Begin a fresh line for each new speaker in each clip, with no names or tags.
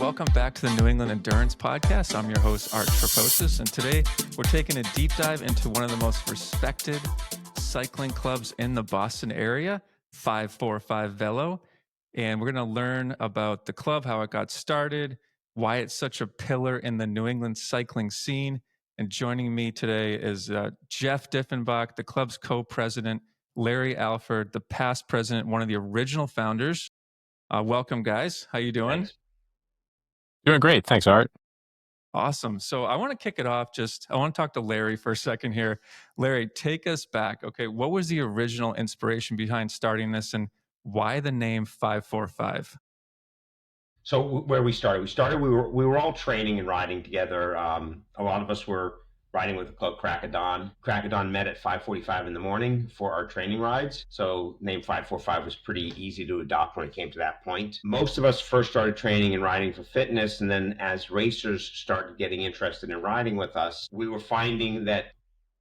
welcome back to the New England Endurance Podcast. I'm your host, Art Traposis, and today we're taking a deep dive into one of the most respected cycling clubs in the Boston area, 545 Velo. And we're going to learn about the club, how it got started, why it's such a pillar in the New England cycling scene. And joining me today is Jeff Dieffenbach, the club's co-president, Larry Alford, the past president, one of the original founders. Welcome, guys. How you doing?
Thanks. Doing great. Thanks, Art.
Awesome. So I want to kick it off. I want to talk to Larry for a second here. Larry, take us back. Okay, what was the original inspiration behind starting this, and why the name 545?
So where we started, we were all training and riding together. A lot of us were riding with the club Crackadon. Crackadon met at 5:45 in the morning for our training rides. So name 545 was pretty easy to adopt when it came to that point. Most of us first started training and riding for fitness, and then as racers started getting interested in riding with us, we were finding that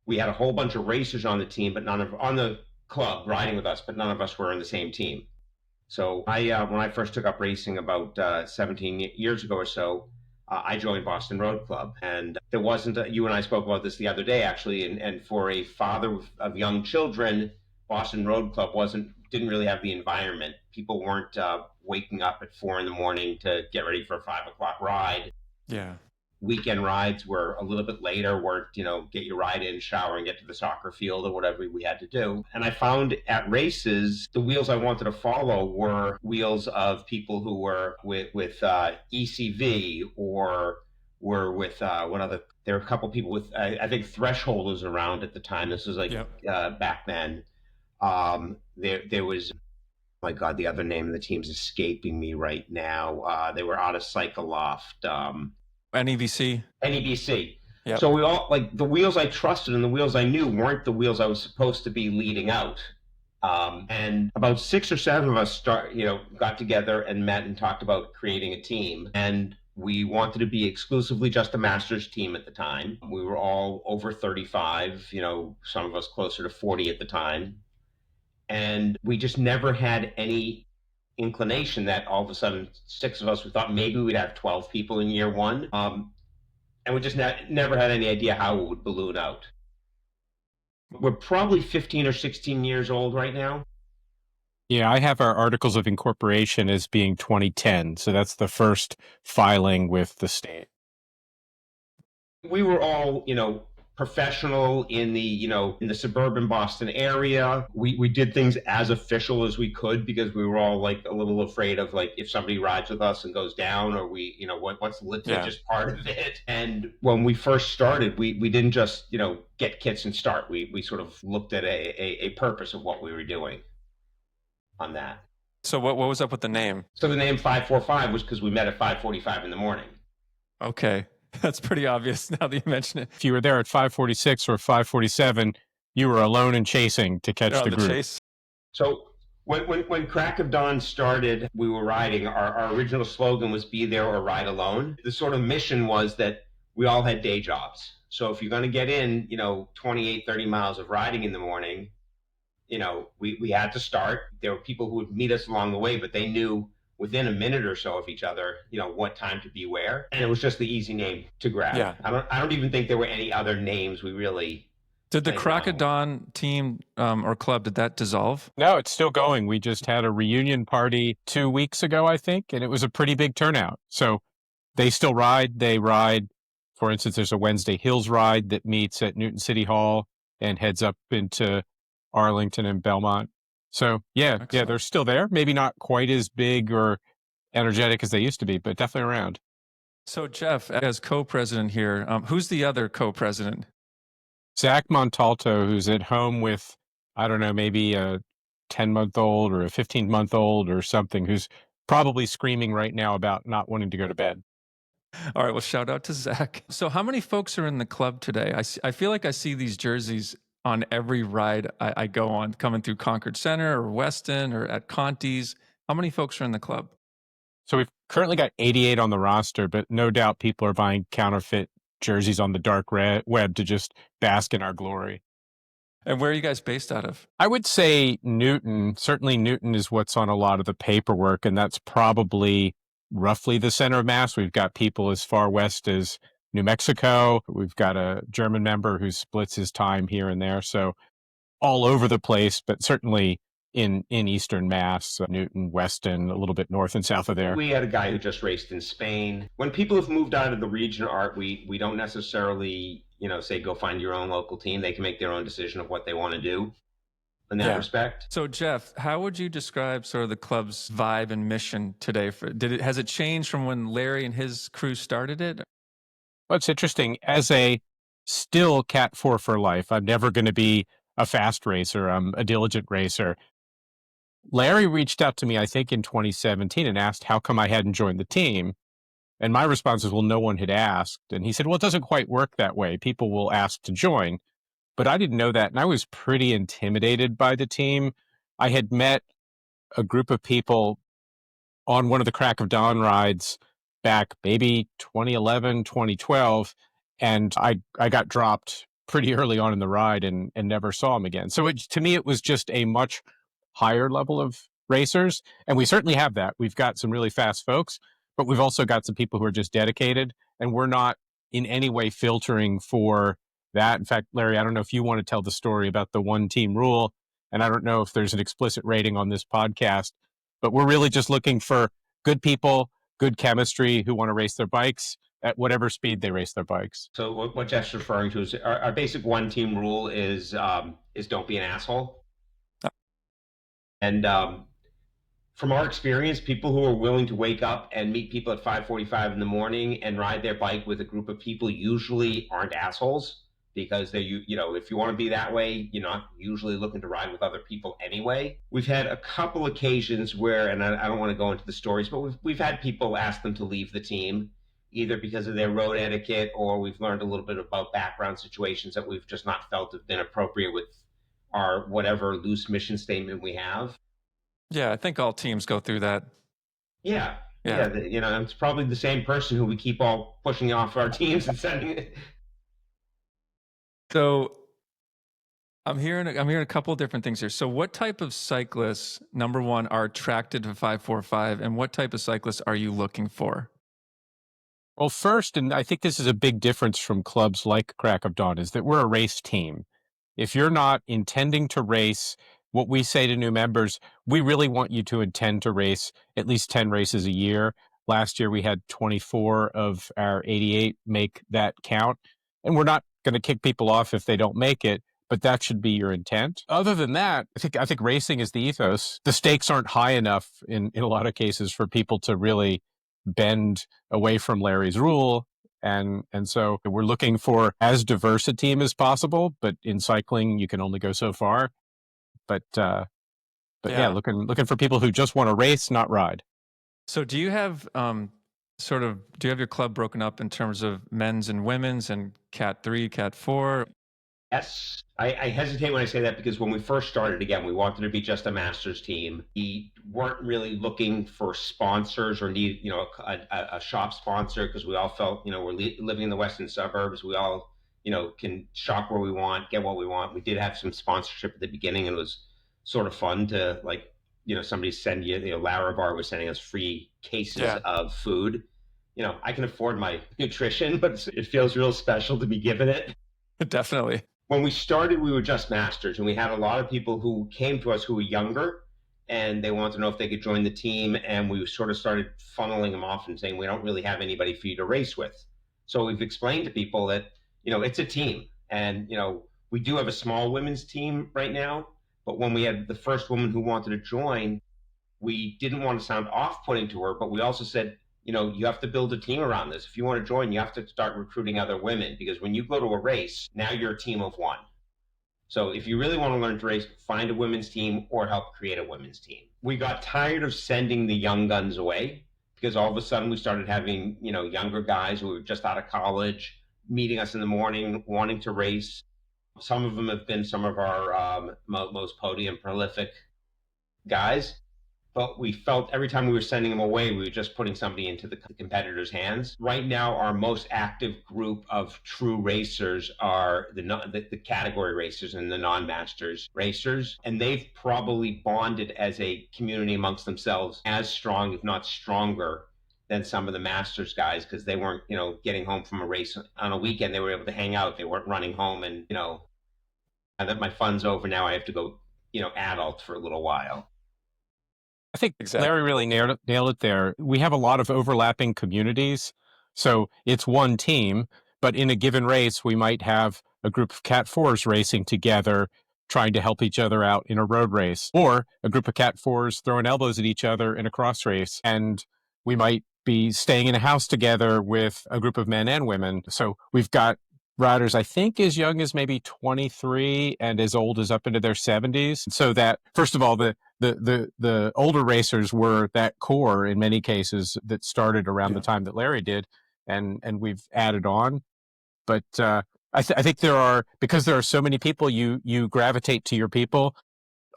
we had a whole bunch of racers on the team, but on the club riding with us, but none of us were on the same team. So when I first took up racing about 17 years ago or so, I joined Boston Road Club, and there wasn't you and I spoke about this the other day, actually, and for a father of young children, Boston Road Club didn't really have the environment. People weren't waking up at 4 a.m. to get ready for a 5 o'clock ride.
Yeah.
Weekend rides were a little bit later, get your ride in, shower, and get to the soccer field or whatever we had to do. And I found at races, the wheels I wanted to follow were wheels of people who were with ECV or were with there were a couple people with, I think Threshold was around at the time. This was back then. There was, my God, the other name of the team's escaping me right now. They were out of Cycloft.
NEVC.
Yep. So we all, the wheels I trusted and the wheels I knew weren't the wheels I was supposed to be leading out. And about 6 or 7 of us got together and met and talked about creating a team. And we wanted to be exclusively just a masters team at the time. We were all over 35, some of us closer to 40 at the time. And we just never had any inclination that all of a sudden 6 of us, we thought maybe we'd have 12 people in year one. And we just never had any idea how it would balloon out. We're probably 15 or 16 years old right now.
Yeah, I have our articles of incorporation as being 2010. So that's the first filing with the state.
We were all, professional in the suburban Boston area. We did things as official as we could because we were all a little afraid of if somebody rides with us and goes down, or what's the litigious part of it. And when we first started, we didn't just get kits and start. We sort of looked at a purpose of what we were doing on that.
So what was up with the name?
So the name 545 was because we met at 5:45 in the morning.
Okay. That's pretty obvious now that you mention it.
If you were there at 5:46 or 5:47, you were alone and chasing to catch the group.
Chase.
So when Crack of Dawn started, we were riding. Our original slogan was "Be there or ride alone." The sort of mission was that we all had day jobs. So if you're going to get in, 28, 30 miles of riding in the morning, we had to start. There were people who would meet us along the way, but they knew within a minute or so of each other, what time to be where. And it was just the easy name to grab.
Yeah.
I don't even think there were any other names we really...
Did the Crack of Dawn team or club, did that dissolve?
No, it's still going. We just had a reunion party 2 weeks ago, I think, and it was a pretty big turnout. So they still ride. They ride, for instance, there's a Wednesday Hills ride that meets at Newton City Hall and heads up into Arlington and Belmont. So yeah, they're still there. Maybe not quite as big or energetic as they used to be, but definitely around.
So Jeff, as co-president here, who's the other co-president?
Zach Montalto, who's at home with, I don't know, maybe a 10-month-old or a 15-month-old or something, who's probably screaming right now about not wanting to go to bed.
All right, well, shout out to Zach. So how many folks are in the club today? I feel like I see these jerseys on every ride I go on, coming through Concord Center or Weston or at Conti's. How many folks are in the club?
So we've currently got 88 on the roster, but no doubt people are buying counterfeit jerseys on the dark web to just bask in our glory.
And where are you guys based out of?
I would say Newton. Certainly Newton is what's on a lot of the paperwork, and that's probably roughly the center of mass. We've got people as far west as New Mexico. We've got a German member who splits his time here and there. So all over the place, but certainly in Eastern Mass, Newton, Weston, a little bit north and south of there.
We had a guy who just raced in Spain. When people have moved out of the region, Art, we don't necessarily, say go find your own local team. They can make their own decision of what they want to do in that respect.
So Jeff, how would you describe sort of the club's vibe and mission today? Has it changed from when Larry and his crew started it?
Well, it's interesting. As a still Cat 4 for life, I'm never going to be a fast racer. I'm a diligent racer. Larry reached out to me, I think, in 2017 and asked how come I hadn't joined the team. And my response is, well, no one had asked. And he said, well, it doesn't quite work that way. People will ask to join. But I didn't know that. And I was pretty intimidated by the team. I had met a group of people on one of the Crack of Dawn rides back maybe 2011, 2012. And I got dropped pretty early on in the ride and never saw him again. So to me, it was just a much higher level of racers. And we certainly have that. We've got some really fast folks, but we've also got some people who are just dedicated, and we're not in any way filtering for that. In fact, Larry, I don't know if you want to tell the story about the one team rule, and I don't know if there's an explicit rating on this podcast, but we're really just looking for good people, good chemistry who want to race their bikes at whatever speed they race their bikes.
So what Jeff's referring to is our basic one team rule is don't be an asshole. And from our experience, people who are willing to wake up and meet people at 5:45 in the morning and ride their bike with a group of people usually aren't assholes, because if you want to be that way, you're not usually looking to ride with other people anyway. We've had a couple occasions where, and I don't want to go into the stories, but we've had people ask them to leave the team, either because of their road etiquette, or we've learned a little bit about background situations that we've just not felt have been appropriate with our whatever loose mission statement we have.
Yeah, I think all teams go through that.
Yeah. It's probably the same person who we keep all pushing off our teams and sending it.
So I'm hearing a couple of different things here. So what type of cyclists, number one, are attracted to 545, and what type of cyclists are you looking for?
Well, first, and I think this is a big difference from clubs like Crack of Dawn, is that we're a race team. If you're not intending to race, what we say to new members, we really want you to intend to race at least 10 races a year. Last year, we had 24 of our 88 make that count. And we're not going to kick people off if they don't make it, but that should be your intent. Other than that, I think racing is the ethos. The stakes aren't high enough in a lot of cases for people to really bend away from Larry's rule. And so we're looking for as diverse a team as possible, but in cycling, you can only go so far. But yeah, looking for people who just want to race, not ride.
So do you have do you have your club broken up in terms of men's and women's and Cat 3, Cat 4?
Yes. I hesitate when I say that, because when we first started, again, we wanted to be just a masters team. We weren't really looking for sponsors or need, a shop sponsor, because we all felt, we're living in the western suburbs. We all, can shop where we want, get what we want. We did have some sponsorship at the beginning, and it was sort of fun to, somebody send you, Larabar was sending us free cases of food. I can afford my nutrition, but it feels real special to be given it.
Definitely. When
we started, we were just masters, and we had a lot of people who came to us who were younger, and they wanted to know if they could join the team, and we sort of started funneling them off and saying, we don't really have anybody for you to race with. So we've explained to people that, it's a team, and, we do have a small women's team right now, but when we had the first woman who wanted to join, we didn't want to sound off-putting to her, but we also said, you have to build a team around this. If you want to join, you have to start recruiting other women, because when you go to a race, now you're a team of one. So if you really want to learn to race, find a women's team or help create a women's team. We got tired of sending the young guns away, because all of a sudden we started having, younger guys who were just out of college meeting us in the morning, wanting to race. Some of them have been some of our most podium prolific guys. But we felt every time we were sending them away, we were just putting somebody into the competitor's hands. Right now, our most active group of true racers are the category racers and the non-masters racers. And they've probably bonded as a community amongst themselves as strong, if not stronger, than some of the Masters guys because they weren't, getting home from a race on a weekend. They were able to hang out. They weren't running home and, now that my fun's over, now I have to go, adult for a little while.
I think
Exactly.
Larry really nailed it there. We have a lot of overlapping communities. So it's one team, but in a given race, we might have a group of Cat 4s racing together, trying to help each other out in a road race, or a group of Cat 4s throwing elbows at each other in a cross race. And we might be staying in a house together with a group of men and women. So we've got riders, I think, as young as maybe 23 and as old as up into their 70s. So that, first of all, the older racers were that core in many cases that started around the time that Larry did, and we've added on. But I think because there are so many people, you gravitate to your people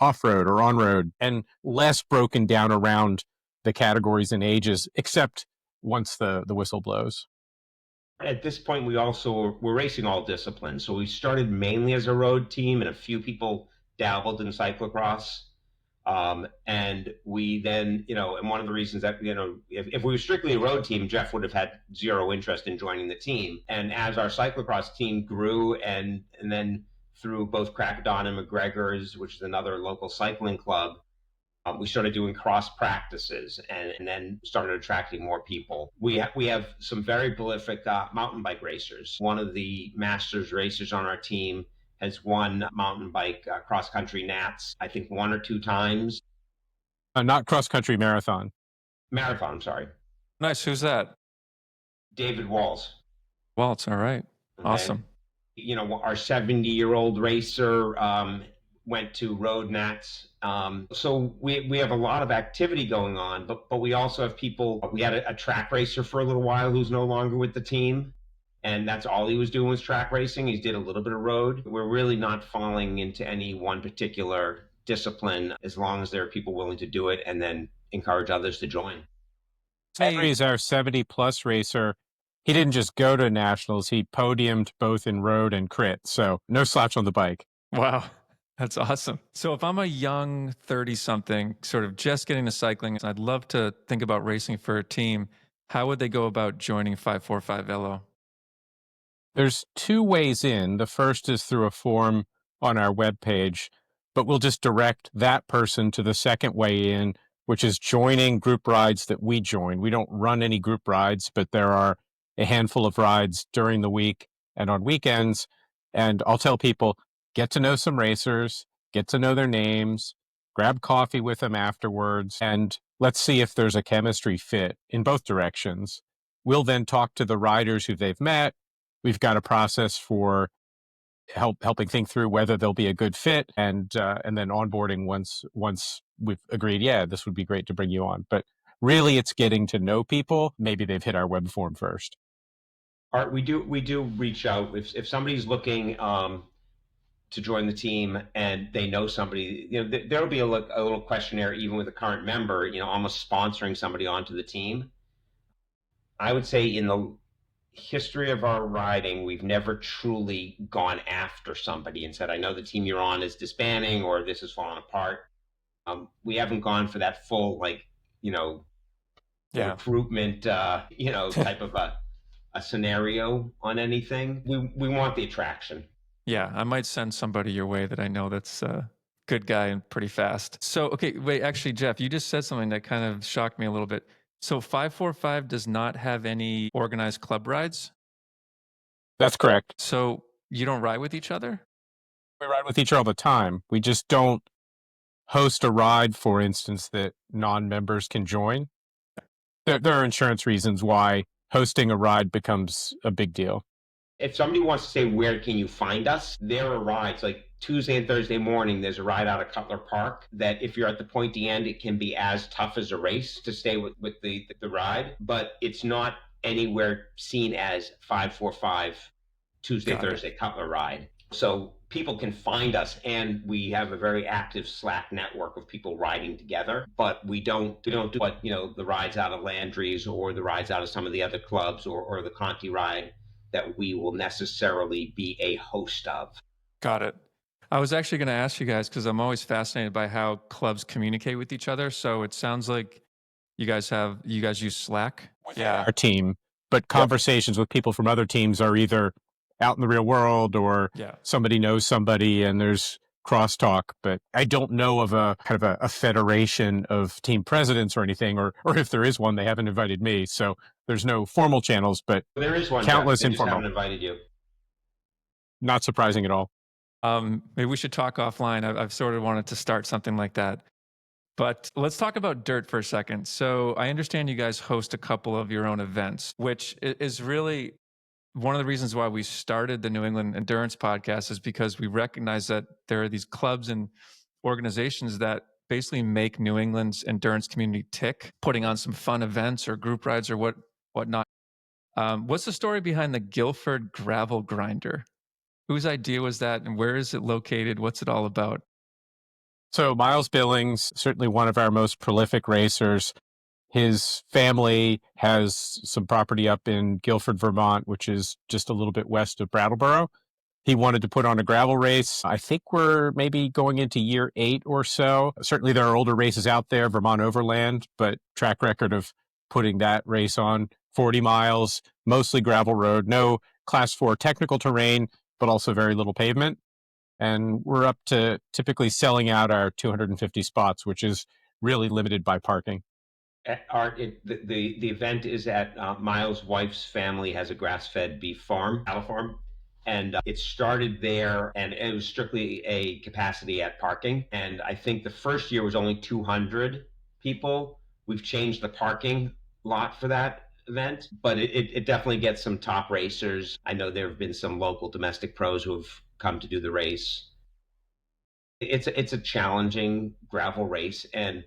off-road or on-road, and less broken down around the categories and ages, except once the whistle blows.
At this point, we're racing all disciplines. So we started mainly as a road team, and a few people dabbled in cyclocross. And we then, and one of the reasons that, if we were strictly a road team, Jeff would have had zero interest in joining the team. And as our cyclocross team grew, and then through both Crackadon and McGregor's, which is another local cycling club, we started doing cross practices and then started attracting more people. We have some very prolific mountain bike racers. One of the Masters racers on our team has won mountain bike cross country Nats, I think 1 or 2 times.
Not cross country marathon.
Marathon, I'm sorry.
Nice. Who's that?
David Walls.
Waltz. All right.
Okay.
Awesome.
Our 70-year-old racer went to Road Nats. So we have a lot of activity going on, but we also have people. We had a track racer for a little while who's no longer with the team, and that's all he was doing was track racing. He did a little bit of road. We're really not falling into any one particular discipline as long as there are people willing to do it and then encourage others to join.
Larry is our 70-plus racer. He didn't just go to nationals. He podiumed both in road and crit. So no slouch on the bike.
Wow. That's awesome. So if I'm a young 30-something, sort of just getting to cycling, I'd love to think about racing for a team. How would they go about joining 545 Velo?
There's 2 ways in. The first is through a form on our webpage, but we'll just direct that person to the second way in, which is joining group rides that we join. We don't run any group rides, but there are a handful of rides during the week and on weekends. And I'll tell people, get to know some racers, get to know their names, grab coffee with them afterwards, and let's see if there's a chemistry fit in both directions. We'll then talk to the riders who they've met. We've got a process for helping think through whether they'll be a good fit, and then onboarding once we've agreed, yeah, this would be great to bring you on. But really, it's getting to know people. Maybe they've hit our web form first.
Art, we do reach out if somebody's looking to join the team and they know somebody. There'll be a little questionnaire even with a current member. Almost sponsoring somebody onto the team. I would say in the history of our riding, we've never truly gone after somebody and said, I know the team you're on is disbanding or this is falling apart. We haven't gone for that full, recruitment, type of a scenario on anything. We want the attraction.
Yeah, I might send somebody your way that I know that's a good guy and pretty fast. So, okay, wait, actually, Jeff, you just said something that kind of shocked me a little bit. So 545 does not have any organized club rides?
That's correct.
So you don't ride with each other?
We ride with each other all the time. We just don't host a ride, for instance, that non-members can join. There are insurance reasons why hosting a ride becomes a big deal.
If somebody wants to say, where can you find us? There are rides like Tuesday and Thursday morning. There's a ride out of Cutler Park that if you're at the pointy end, it can be as tough as a race to stay with the ride, but it's not anywhere seen as 545 Tuesday, Thursday Cutler ride. So people can find us, and we have a very active Slack network of people riding together, but we don't do what, the rides out of Landry's or the rides out of some of the other clubs or the Conti ride that we will necessarily be a host of.
Got it. I was actually going to ask you guys, because I'm always fascinated by how clubs communicate with each other. So it sounds like you guys use Slack. Yeah.
our team, but
Yep.
conversations with people from other teams are either out in the real world or
Yeah.
somebody knows somebody and there's crosstalk. But I don't know of a kind of a federation of team presidents or anything, or if there is one, they haven't invited me. So there's no formal channels, but
There is one, Jeff.
countless
They just haven't
informal.
invited you.
Not surprising at all.
Maybe we should talk offline. I've sort of wanted to start something like that. But let's talk about dirt for a second. So I understand you guys host a couple of your own events, which is really one of the reasons why we started the New England Endurance Podcast, is because we recognize that there are these clubs and organizations that basically make New England's endurance community tick, putting on some fun events or group rides or whatnot. What's the story behind the Guilford Gravel Grinder? Whose idea was that, and where is it located? What's it all about?
So Miles Billings, certainly one of our most prolific racers. His family has some property up in Guilford, Vermont, which is just a little bit west of Brattleboro. He wanted to put on a gravel race. I think we're maybe going into year 8 or so. Certainly there are older races out there, Vermont Overland, but track record of putting that race on 40 miles, mostly gravel road, no class 4 technical terrain, but also very little pavement. And we're up to typically selling out our 250 spots, which is really limited by parking.
The event is at Miles' wife's family has a grass-fed beef farm, cattle farm, and it started there, and it was strictly a capacity at parking. And I think the first year was only 200 people. We've changed the parking lot for that event, but it definitely gets some top racers. I know there have been some local domestic pros who have come to do the race. It's a challenging gravel race, and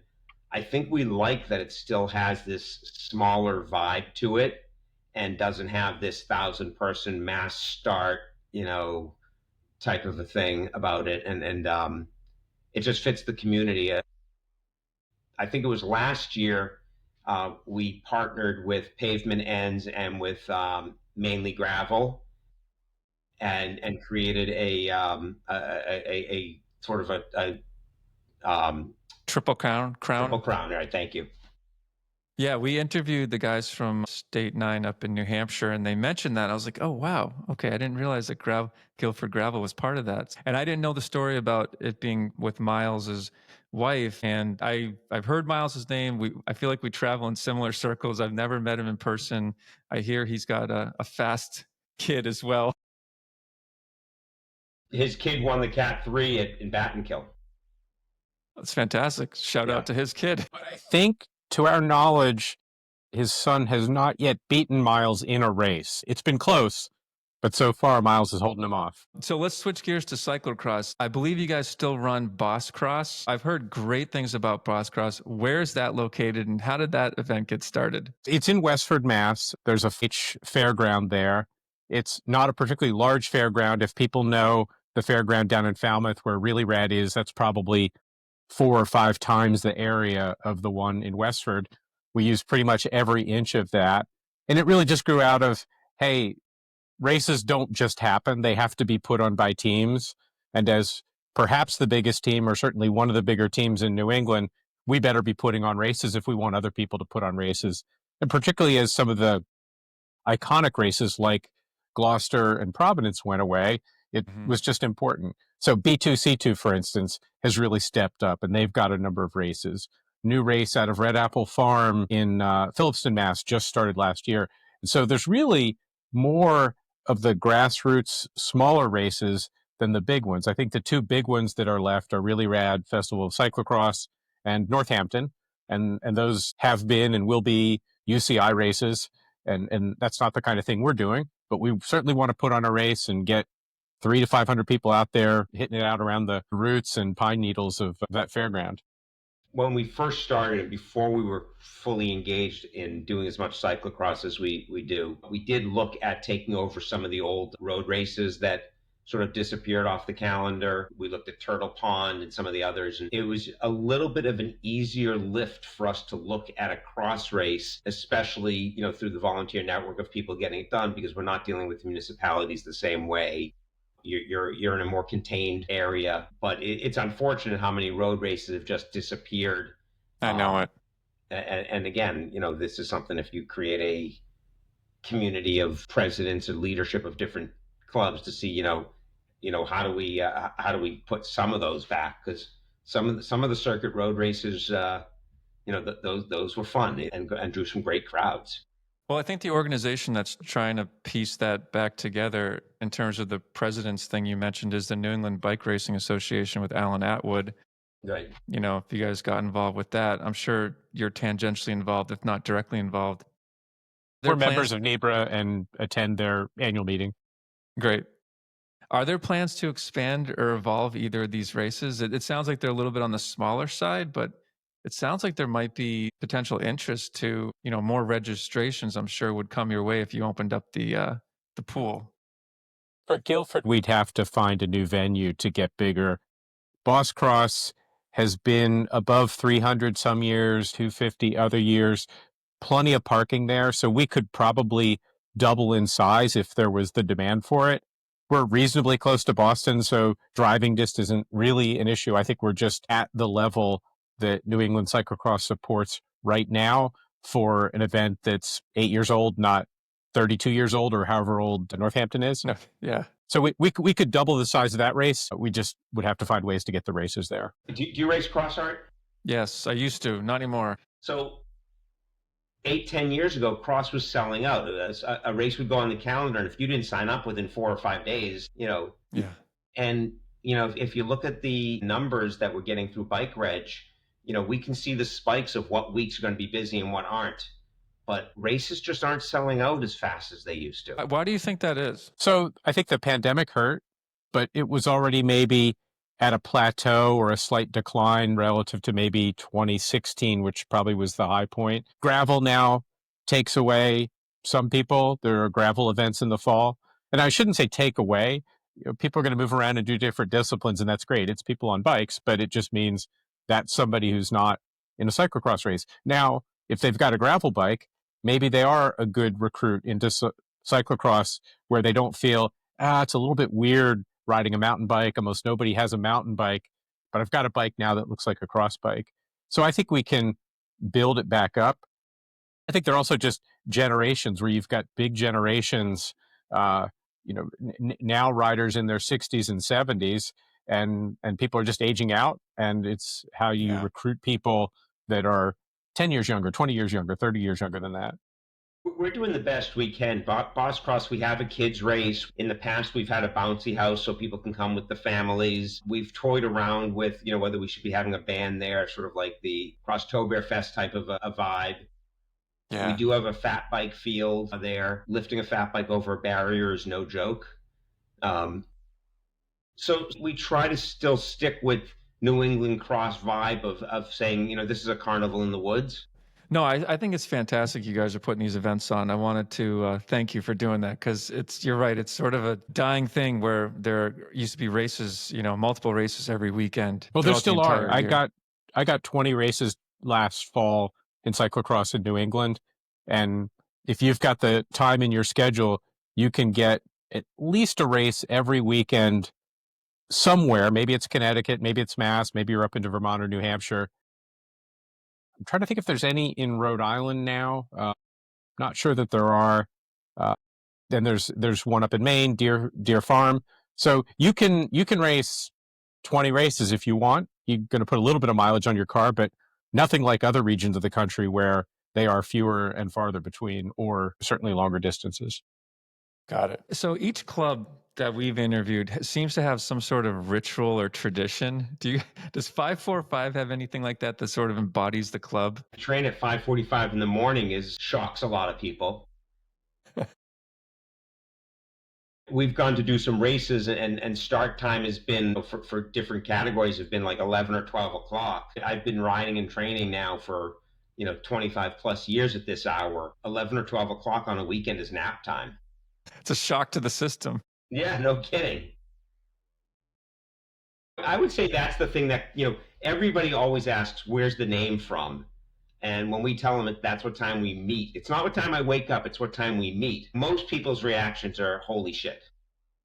I think we like that it still has this smaller vibe to it and doesn't have this 1,000-person mass start, type of a thing about it. And it just fits the community. I think it was last year we partnered with Pavement Ends and with Mainly Gravel and created a sort of a
Triple Crown.
Triple Crown. All right, thank you.
Yeah, we interviewed the guys from State 9 up in New Hampshire, and they mentioned that. I was like, oh, wow. Okay, I didn't realize that Guilford Gravel was part of that. And I didn't know the story about it being with Miles's wife. And I've heard Miles's name. I feel like we travel in similar circles. I've never met him in person. I hear he's got a fast kid as well.
His kid won the Cat 3 in Battenkill.
That's fantastic. Shout out to his kid.
But I think, to our knowledge, his son has not yet beaten Miles in a race. It's been close, but so far Miles is holding him off.
So let's switch gears to cyclocross. I believe you guys still run Boss Cross. I've heard great things about Boss Cross. Where is that located, and how did that event get started?
It's in Westford, Mass. There's a fairground there. It's not a particularly large fairground. If people know the fairground down in Falmouth where Really Rad is, that's probably 4 or 5 times the area of the one in Westford. We use pretty much every inch of that. And it really just grew out of, hey, races don't just happen. They have to be put on by teams. And as perhaps the biggest team, or certainly one of the bigger teams in New England, we better be putting on races if we want other people to put on races. And particularly as some of the iconic races like Gloucester and Providence went away, it was just important. So B2C2, for instance, has really stepped up, and they've got a number of races. New race out of Red Apple Farm in Phillipston, Mass. just started last year. And so there's really more of the grassroots, smaller races than the big ones. I think the 2 big ones that are left are Really Rad Festival of Cyclocross and Northampton. And those have been and will be UCI races. And that's not the kind of thing we're doing, but we certainly want to put on a race and get 300 to 500 people out there hitting it out around the roots and pine needles of that fairground.
When we first started, before we were fully engaged in doing as much cyclocross as we do, we did look at taking over some of the old road races that sort of disappeared off the calendar. We looked at Turtle Pond and some of the others, and it was a little bit of an easier lift for us to look at a cross race, especially, through the volunteer network of people getting it done, because we're not dealing with municipalities the same way. You're in a more contained area, but it's unfortunate how many road races have just disappeared.
I know it.
And again, this is something, if you create a community of presidents and leadership of different clubs to see, how do we put some of those back? Because some of the circuit road races, those were fun and drew some great crowds.
Well, I think the organization that's trying to piece that back together in terms of the president's thing you mentioned is the New England Bike Racing Association with Alan Atwood.
Right.
If you guys got involved with that, I'm sure you're tangentially involved, if not directly involved.
We're members of NEBRA and attend their annual meeting.
Great. Are there plans to expand or evolve either of these races? It sounds like they're a little bit on the smaller side, but it sounds like there might be potential interest to, more registrations, I'm sure would come your way if you opened up the pool.
For Guilford, we'd have to find a new venue to get bigger. Boss Cross has been above 300 some years, 250 other years, plenty of parking there. So we could probably double in size if there was the demand for it. We're reasonably close to Boston, so driving distance isn't really an issue. I think we're just at the level that New England Cyclocross supports right now for an event that's 8 years old, not 32 years old or however old Northampton is.
No, yeah.
So we could double the size of that race. We just would have to find ways to get the races there.
Do you race cross, Art?
Yes, I used to, not anymore.
So 8-10 years ago, cross was selling out. A race would go on the calendar, and if you didn't sign up within 4 or 5 days,
Yeah.
And if you look at the numbers that we're getting through Bike Reg, we can see the spikes of what weeks are going to be busy and what aren't. But races just aren't selling out as fast as they used to.
Why do you think that is?
So I think the pandemic hurt, but it was already maybe at a plateau or a slight decline relative to maybe 2016, which probably was the high point. Gravel now takes away some people. There are gravel events in the fall. And I shouldn't say take away. People are going to move around and do different disciplines, and that's great. It's people on bikes, but it just means that's somebody who's not in a cyclocross race. Now, if they've got a gravel bike, maybe they are a good recruit into cyclocross where they don't feel, it's a little bit weird riding a mountain bike. Almost nobody has a mountain bike, but I've got a bike now that looks like a cross bike. So I think we can build it back up. I think there are also just generations where you've got big generations, now riders in their 60s and 70s, and people are just aging out. And it's how you recruit people that are 10 years younger, 20 years younger, 30 years younger than that.
We're doing the best we can. Boss Cross, we have a kids race. In the past, we've had a bouncy house so people can come with the families. We've toyed around with, whether we should be having a band there, sort of like the Crosstoberfest type of a vibe. Yeah. We do have a fat bike field there. Lifting a fat bike over a barrier is no joke. So we try to still stick with New England cross vibe of saying, this is a carnival in the woods.
No, I think it's fantastic you guys are putting these events on. I wanted to thank you for doing that, because you're right. It's sort of a dying thing where there used to be races, multiple races every weekend.
Well, there still are. I got 20 races last fall in cyclocross in New England. And if you've got the time in your schedule, you can get at least a race every weekend somewhere. Maybe it's Connecticut, maybe it's Mass, maybe you're up into Vermont or New Hampshire. I'm trying to think if there's any in Rhode Island now. Not sure that there are. Then there's one up in Maine, Deer Farm. So you can race 20 races if you want. You're going to put a little bit of mileage on your car, but nothing like other regions of the country where they are fewer and farther between, or certainly longer distances.
Got it. So each club that we've interviewed seems to have some sort of ritual or tradition. Does 545 have anything like that sort of embodies the club?
Train at 5:45 in the morning shocks a lot of people. We've gone to do some races, and start time has been, for different categories, have been like 11 or 12 o'clock. I've been riding and training now for 25 plus years at this hour. 11 or 12 o'clock on a weekend is nap time.
It's a shock to the system.
Yeah, no kidding. I would say that's the thing that, everybody always asks, where's the name from? And when we tell them that's what time we meet, it's not what time I wake up, it's what time we meet. Most people's reactions are, holy shit.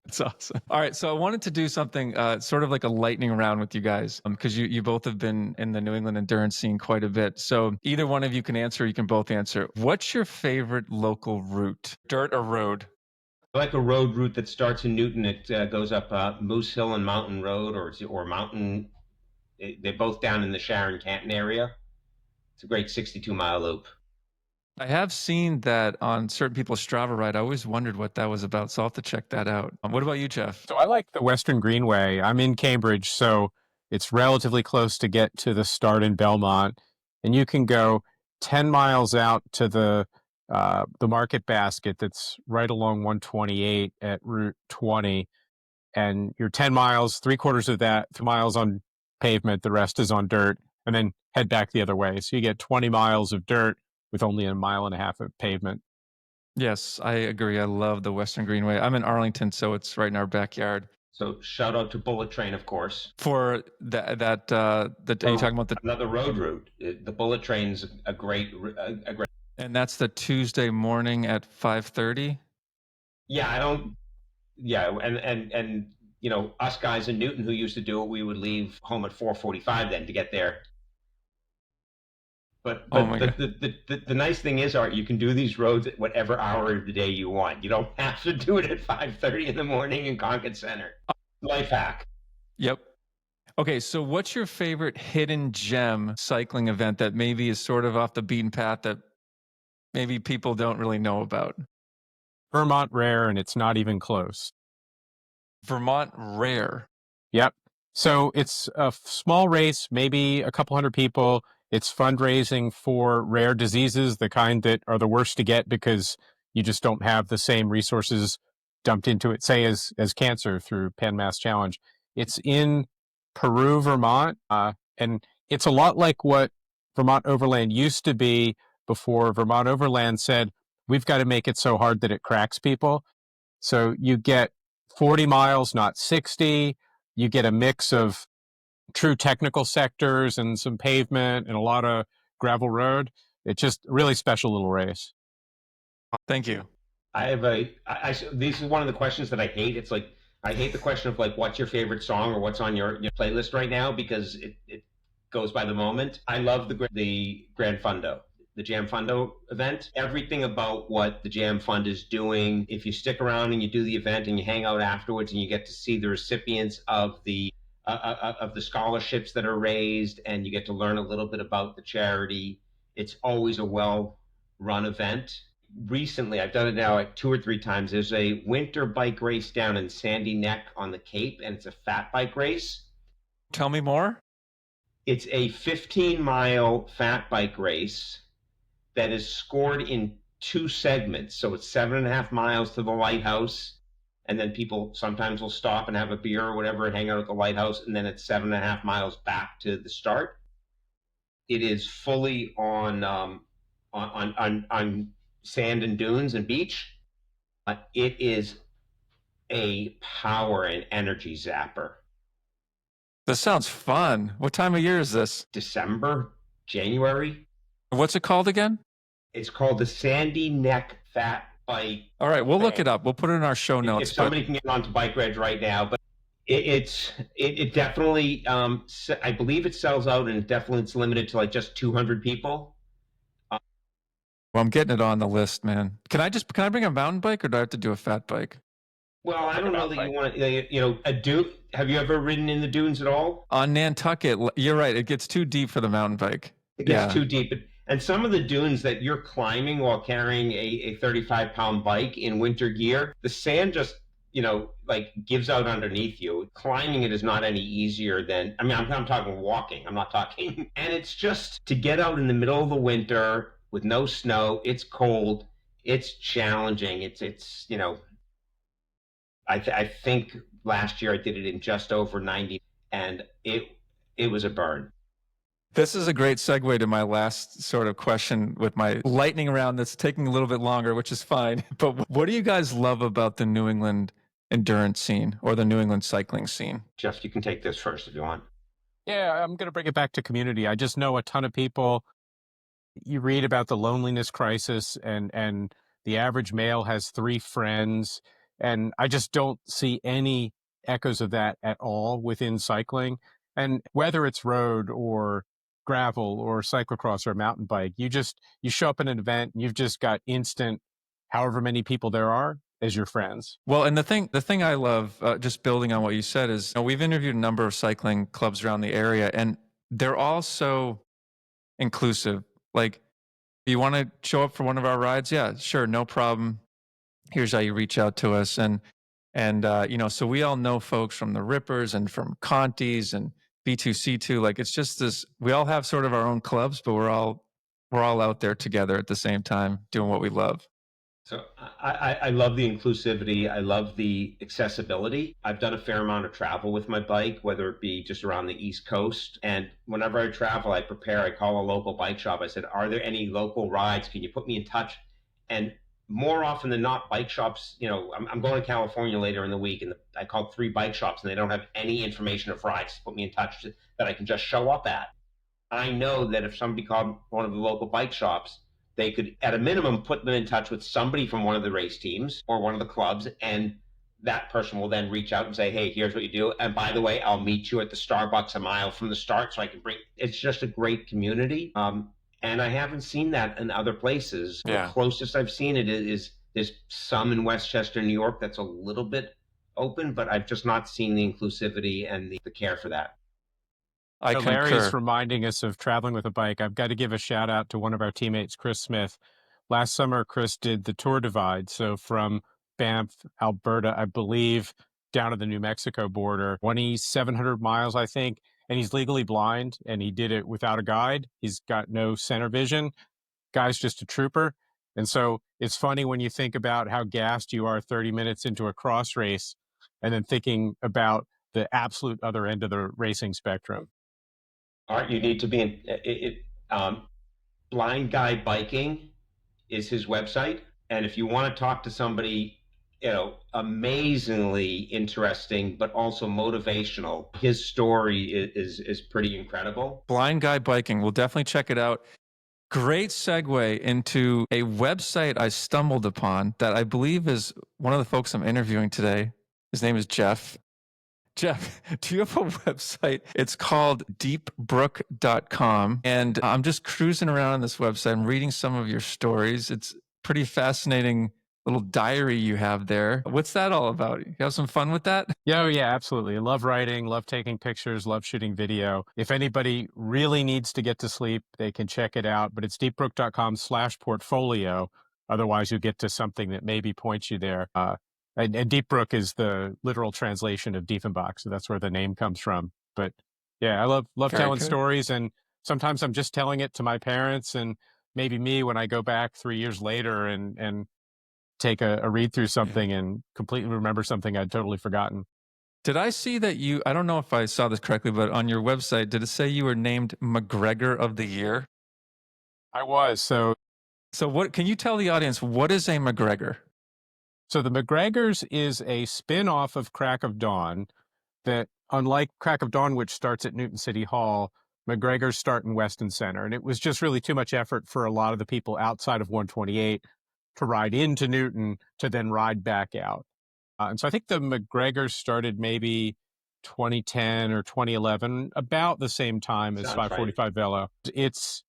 It's awesome. All right, so I wanted to do something sort of like a lightning round with you guys because you both have been in the New England endurance scene quite a bit. So either one of you can answer, you can both answer. What's your favorite local route, dirt or road?
I like a road route that starts in Newton. It goes up Moose Hill and Mountain Road, or Mountain. They're both down in the Sharon Canton area. It's a great 62-mile loop.
I have seen that on certain people's Strava ride. I always wondered what that was about, so I'll have to check that out. What about you, Jeff?
So I like the Western Greenway. I'm in Cambridge, so it's relatively close to get to the start in Belmont, and you can go 10 miles out to the Market Basket that's right along 128 at Route 20, and you're 10 miles, three quarters of that 2 miles on pavement, the rest is on dirt, and then head back the other way. So you get 20 miles of dirt with only a mile and a half of pavement.
Yes, I agree. I love the Western Greenway. I'm in Arlington, so it's right in our backyard.
So shout out to Bullet Train, of course.
For that, are you talking about
another road route? The Bullet Train's a great.
And that's the Tuesday morning at 5:30.
Yeah, I don't. Yeah, and us guys in Newton who used to do it, we would leave home at 4:45 then to get there. But the nice thing is, Art, you can do these roads at whatever hour of the day you want. You don't have to do it at 5:30 in the morning in Concord Center. Life hack.
Yep. Okay, so what's your favorite hidden gem cycling event that maybe is sort of off the beaten path that maybe people don't really know about?
Vermont Rare, and it's not even close.
Vermont Rare.
Yep. So it's a small race, maybe a couple hundred people. It's fundraising for rare diseases, the kind that are the worst to get because you just don't have the same resources dumped into it, say, as cancer through Pan Mass Challenge. It's in Peru, Vermont, and it's a lot like what Vermont Overland used to be before Vermont Overland said, we've got to make it so hard that it cracks people. So you get 40 miles, not 60. You get a mix of true technical sectors and some pavement and a lot of gravel road. It's just a really special little race.
Thank you.
This is one of the questions that I hate. It's like, I hate the question of like, what's your favorite song or what's on your playlist right now, because it goes by the moment. I love the Gran Fondo, the Jam Fundo event. Everything about what the Jam Fund is doing. If you stick around and you do the event and you hang out afterwards and you get to see the recipients of the scholarships that are raised, and you get to learn a little bit about the charity, it's always a well-run event. Recently, I've done it now like 2 or 3 times. There's a winter bike race down in Sandy Neck on the Cape, and it's a fat bike race.
Tell me more.
It's a 15-mile fat bike race that is scored in 2 segments. So it's 7.5 miles to the lighthouse, and then people sometimes will stop and have a beer or whatever and hang out at the lighthouse, and then it's 7.5 miles back to the start. It is fully on sand and dunes and beach. It is a power and energy zapper.
This sounds fun. What time of year is this?
December, January.
What's it called again?
It's called the Sandy Neck Fat Bike.
All right, we'll look it up. We'll put it in our show notes.
If somebody can get onto Bike Reg right now, but it definitely, I believe it sells out, and definitely it's limited to like just 200 people.
Well, I'm getting it on the list, man. Can I bring a mountain bike, or do I have to do a fat bike?
Well, I don't know that you want a dune. Have you ever ridden in the dunes at all?
On Nantucket, you're right. It gets too deep for the mountain bike.
It gets too deep. And some of the dunes that you're climbing while carrying a 35-pound bike in winter gear, the sand just, like gives out underneath you. Climbing it is not any easier than, I'm talking walking. I'm not talking. And it's just to get out in the middle of the winter with no snow. It's cold. It's challenging. It's I think last year I did it in just over 90, and it was a burn.
This is a great segue to my last sort of question with my lightning round that's taking a little bit longer, which is fine. But what do you guys love about the New England endurance scene or the New England cycling scene?
Jeff, you can take this first if you want.
Yeah, I'm going to bring it back to community. I just know a ton of people. You read about the loneliness crisis, and the average male has 3 friends, And I just don't see any echoes of that at all within cycling. And whether it's road or gravel or cyclocross or mountain bike, you show up at an event and you've just got instant, however many people there are, as your friends.
Well, and the thing I love, just building on what you said, is we've interviewed a number of cycling clubs around the area, and they're all so inclusive. Like, you want to show up for one of our rides? Yeah, sure, no problem. Here's how you reach out to us, and so we all know folks from the Rippers and from Conti's and B2C2. Like, it's just this. We all have sort of our own clubs, but we're all out there together at the same time doing what we love.
So I love the inclusivity. I love the accessibility. I've done a fair amount of travel with my bike, whether it be just around the East Coast. And whenever I travel, I call a local bike shop. I said, are there any local rides? Can you put me in touch? And more often than not, bike shops, I'm going to California later in the week, and I called 3 bike shops, and they don't have any information of rides to put me in touch that I can just show up at. I know that if somebody called one of the local bike shops, they could, at a minimum, put them in touch with somebody from one of the race teams or one of the clubs, and that person will then reach out and say, hey, here's what you do. And by the way, I'll meet you at the Starbucks a mile from the start so I can bring. It's just a great community. And I haven't seen that in other places. Yeah. The closest I've seen it is there's some in Westchester, New York, that's a little bit open, but I've just not seen the inclusivity and the care for that.
Larry's reminding us of traveling with a bike. I've got to give a shout out to one of our teammates, Chris Smith. Last summer, Chris did the Tour Divide. So from Banff, Alberta, I believe, down to the New Mexico border, 2,700 miles, I think. And he's legally blind, and he did it without a guide. He's got no center vision. Guy's just a trooper. And so it's funny when you think about how gassed you are 30 minutes into a cross race and then thinking about the absolute other end of the racing spectrum.
Art, you need to be in Blind Guy Biking is his website. And if you want to talk to somebody, amazingly interesting, but also motivational, his story is pretty incredible.
Blind Guy Biking. We'll definitely check it out. Great segue into a website I stumbled upon that I believe is one of the folks I'm interviewing today. His name is Jeff. Jeff, do you have a website? It's called deepbrook.com. And I'm just cruising around on this website. I'm reading some of your stories. It's pretty fascinating little diary you have there. What's that all about? You have some fun with that?
Yeah, absolutely. I love writing, love taking pictures, love shooting video. If anybody really needs to get to sleep, they can check it out. But it's deepbrook.com/portfolio. Otherwise, you'll get to something that maybe points you there. And Deep Brook is the literal translation of Dieffenbach, so that's where the name comes from. But yeah, I love telling stories, and sometimes I'm just telling it to my parents and maybe me when I go back 3 years later and take a read through something and completely remember something I'd totally forgotten.
Did I see that I don't know if I saw this correctly, but on your website, did it say you were named McGregor of the Year?
I was. So
what can you tell the audience, what is a McGregor?
So the McGregors is a spin-off of Crack of Dawn that, unlike Crack of Dawn, which starts at Newton City Hall, McGregors start in Weston Center. And it was just really too much effort for a lot of the people outside of 128 to ride into Newton to then ride back out. And so I think the McGregors started maybe 2010 or 2011, about the same time as 545 Velo. It's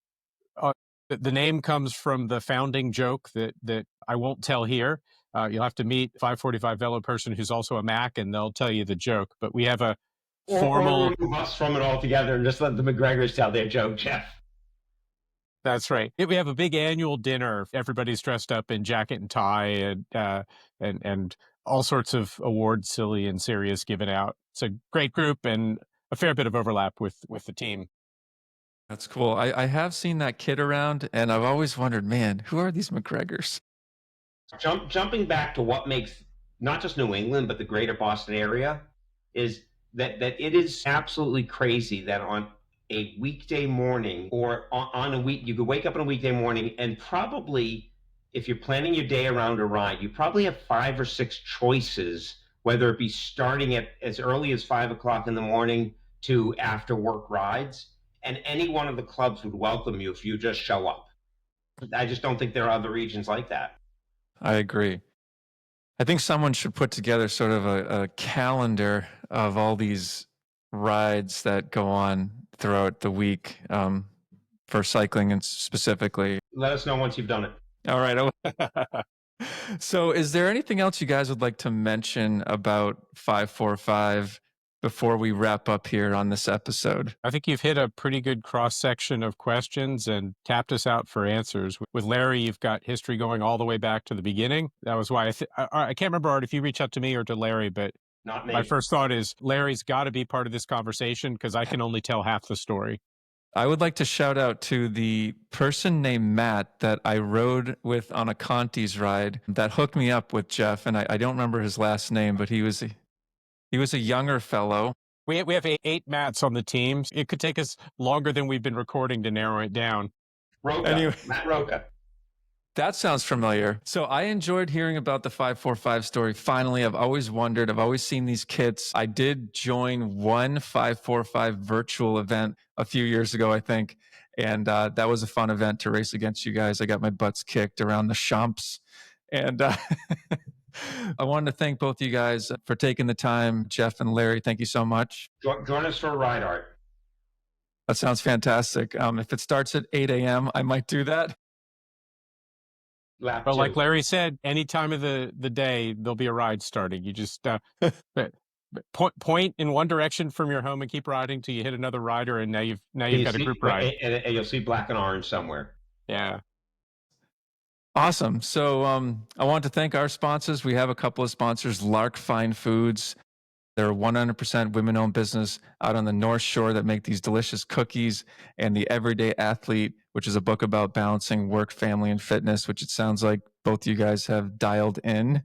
the name comes from the founding joke that I won't tell here. You'll have to meet 545 Velo person who's also a Mac, and they'll tell you the joke. But we have a formal...
Or remove us from it altogether and just let the McGregors tell their joke, Jeff.
That's right. We have a big annual dinner. Everybody's dressed up in jacket and tie and all sorts of awards, silly and serious, given out. It's a great group and a fair bit of overlap with the team.
That's cool. I have seen that kid around, and I've always wondered, man, who are these McGregors?
Jumping back to what makes not just New England, but the greater Boston area, is that it is absolutely crazy that on a weekday morning or on a week, you could wake up on a weekday morning and probably, if you're planning your day around a ride, you probably have 5 or 6 choices, whether it be starting at as early as 5 o'clock in the morning to after work rides. And any one of the clubs would welcome you if you just show up. I just don't think there are other regions like that.
I agree. I think someone should put together sort of a calendar of all these rides that go on throughout the week for cycling and specifically.
Let us know once you've done it.
All right. So is there anything else you guys would like to mention about 545 before we wrap up here on this episode?
I think you've hit a pretty good cross section of questions and tapped us out for answers. With Larry, you've got history going all the way back to the beginning. That was why I can't remember, Art, if you reach out to me or to Larry, but
Not me.
my first thought is Larry's got to be part of this conversation because I can only tell half the story.
I would like to shout out to the person named Matt that I rode with on a Conti's ride that hooked me up with Jeff, and I don't remember his last name, but he was a younger fellow.
We have eight Matts on the team. It could take us longer than we've been recording to narrow it down.
Roca.
Anyway.
Matt Roca.
That sounds familiar. So I enjoyed hearing about the 545 story. Finally, I've always wondered, I've always seen these kits. I did join one 545 virtual event a few years ago, I think. And that was a fun event to race against you guys. I got my butts kicked around the Champs. And I wanted to thank both you guys for taking the time. Jeff and Larry, thank you so much.
Join us for a ride, Art.
That sounds fantastic. If it starts at 8 a.m., I might do that.
But like Larry said, any time of the day, there'll be a ride starting. You just point in one direction from your home and keep riding till you hit another rider, and now you've got a group ride.
And you'll see black and orange somewhere.
Yeah.
Awesome. So I want to thank our sponsors. We have a couple of sponsors, Lark Fine Foods. They're a 100% women-owned business out on the North Shore that make these delicious cookies, and The Everyday Athlete, which is a book about balancing work, family, and fitness, which it sounds like both you guys have dialed in.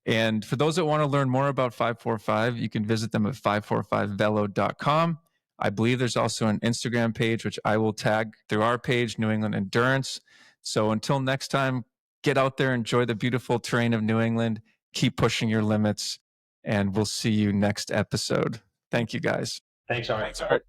And for those that want to learn more about 545, you can visit them at 545velo.com. I believe there's also an Instagram page, which I will tag through our page, New England Endurance. So until next time, get out there, enjoy the beautiful terrain of New England, keep pushing your limits, and we'll see you next episode. Thank you, guys.
Thanks, Art.
Thanks, Art.